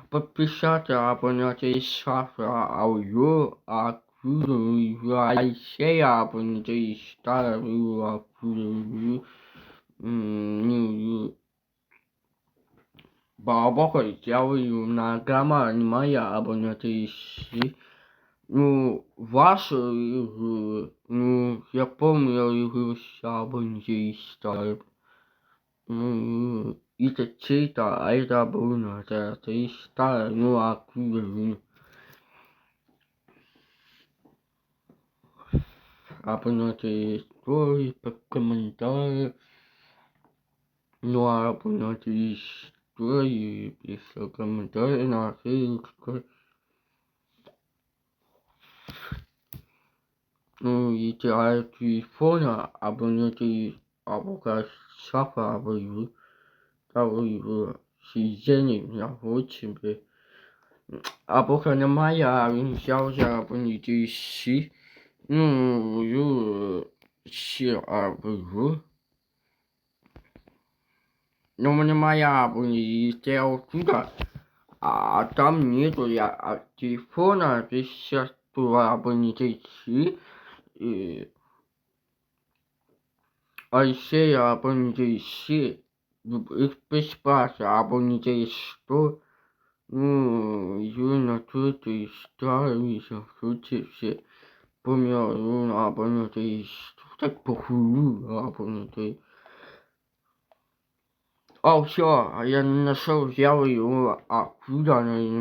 Подписаться, абонировать, аудио, шея, абонировать, старую, бабахай, делаю на грамма, моя абонировать. Вашу игру, я помню игру с абонировать. Это чей-то, а это Бруно, это и старая, откуда, абонировать истории, комментарии, абонировать истории, писал комментарии на Facebook. Эти телефона, абонировать, пока шафа, абонировать, сиденье, я очень бы. Пока не моя, взял за абонировать, все абонировать. Но мне моя сделал туда, а там нету я телефона, ты сейчас туда абонировать, а еще я абонировать, их бесплатно абонировать, что, на тут и ставишь, шутки все, помню, абонировать, так похую абонировать. Все, я нашел, взял его, куда